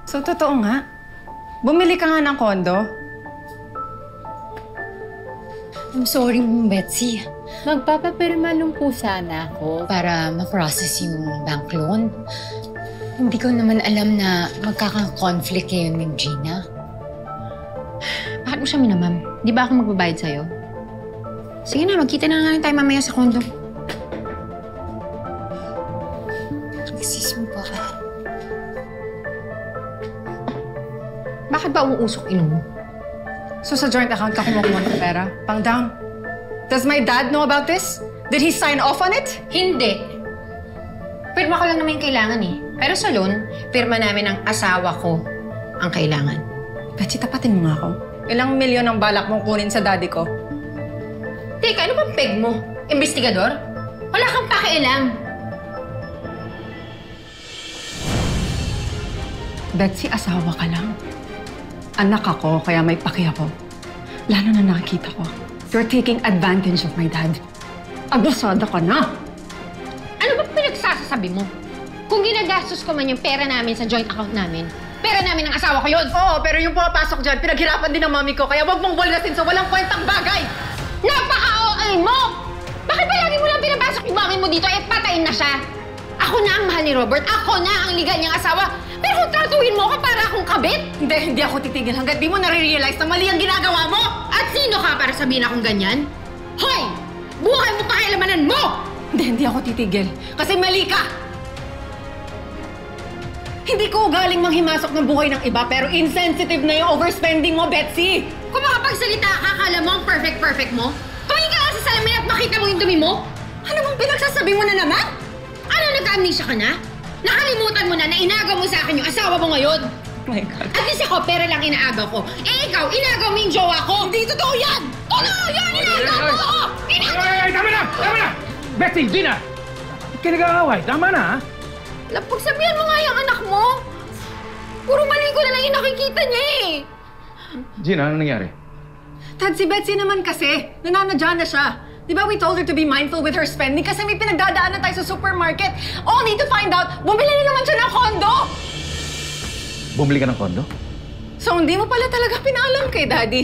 So, totoo nga. Bumili ka nga ng kondo. I'm sorry, Betsy. Magpapapirma lang po sana ako. Para ma-process yung bank loan. Hindi ko naman alam na magkaka-conflict kayo ni Gina. Bakit mo siya minamam? Di ba ako magbabayad sa'yo? Sige na, magkita na lang tayo mamaya sa kondo. Sis mo ba ka? Bakit ba uusok ino mo? So, sa joint account ka kumukuha ng pera? Pang down. Does my dad know about this? Did he sign off on it? Hindi. Pirma ko lang naman yung kailangan eh. Pero sa loan, pirma namin ang asawa ko ang kailangan. Betsy, tapatin mo nga ako. Ilang milyon ang balak mong kunin sa daddy ko? Teka, ano bang peg mo? Investigador? Wala kang pakialam. Betsy, asawa ka lang. Anak ako, kaya may paki ako. Lalo na nakikita ko. You're taking advantage of my dad. Abusada ka na! Ano ba pinagsasasabi mo? Kung ginagastos ko man yung pera namin sa joint account namin, pera namin ng asawa ko yun! Oo, pero yung pumapasok dyan, pinaghirapan din ng mami ko, kaya wag mong walgasin sa walang kwentang bagay! Napaka-OA mo! Bakit ba lagi mo lang pinapasok yung mami mo dito? Eh, patayin na siya! Ako na ang mahal ni Robert. Ako na ang legal niyang asawa. Pero kung tratuhin mo ako para akong kabit? Hindi ako titigil hanggat di mo nare-realize na mali ang ginagawa mo! At sino ka para sabihin akong ganyan? Hoy! Buhay mo pakialamanan mo! Hindi ako titigil. Kasi mali ka! Hindi ko galing manghimasok ng buhay ng iba, pero insensitive na yung overspending mo, Betsy! Kung makapagsalita ka, akala mo ang perfect mo? Tumingin ka lang sa salamin at makita mo yung dumi mo? Ano bang pinagsasabi mo na naman? Ano, nag-amnesia ka na? Nakalimutan mo na na inagaw mo sa akin yung asawa mo ngayon. Oh my God. At least ako, pera lang inaagaw ko. Eh ikaw, inagaw mo yung jowa ko. Hindi totoo yan! Totoo yan! Inagaw mo! Ay, tama na! Tama na! Betsy, Gina! Ba't ka nag-aaway? Tama na, ha? Pagsabihan mo nga yung anak mo. Puro mali ko na lang yung nakikita niya eh. Gina, ano nangyari? Tad, si Betsy naman kasi, nananadya na siya. Di ba we told her to be mindful with her spending kasi may pinagdadaanan tayo sa supermarket. Only to find out, bumili na naman siya ng kondo! Bumili ka ng kondo? So, hindi mo pala talaga pinaalam kay Daddy.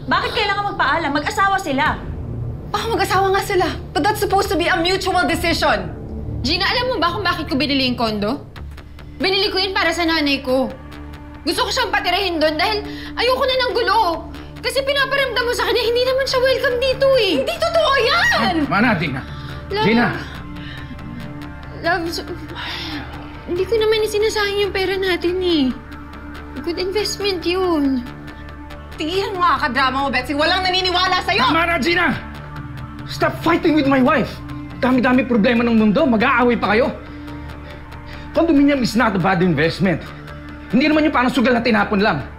Bakit kailangan magpaalam? Mag-asawa sila. Baka mag-asawa nga sila. But that's supposed to be a mutual decision. Gina, alam mo ba kung bakit ko binili yung kondo? Binili ko yun para sa nanay ko. Gusto ko siyang patirahin doon dahil ayoko na ng gulo. Kasi pinaparamdam mo sa kanya, hindi naman siya welcome dito eh. Hindi totoo yan! Mana, Gina! Love, Gina! Love, hindi ko naman isinasayang yung pera natin eh. Good investment yun. Tigihan mo nga ka-drama mo, Betsy. Walang naniniwala sa'yo! Tama na, Gina! Stop fighting with my wife! Dami-dami problema ng mundo, mag-aaway pa kayo. Condominium is not a bad investment. Hindi naman yung parang sugal na tinapon lang.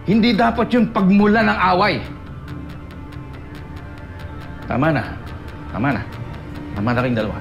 Hindi dapat yung pagmula ng away. Tama na. Tama na. Tama na kayong dalawa.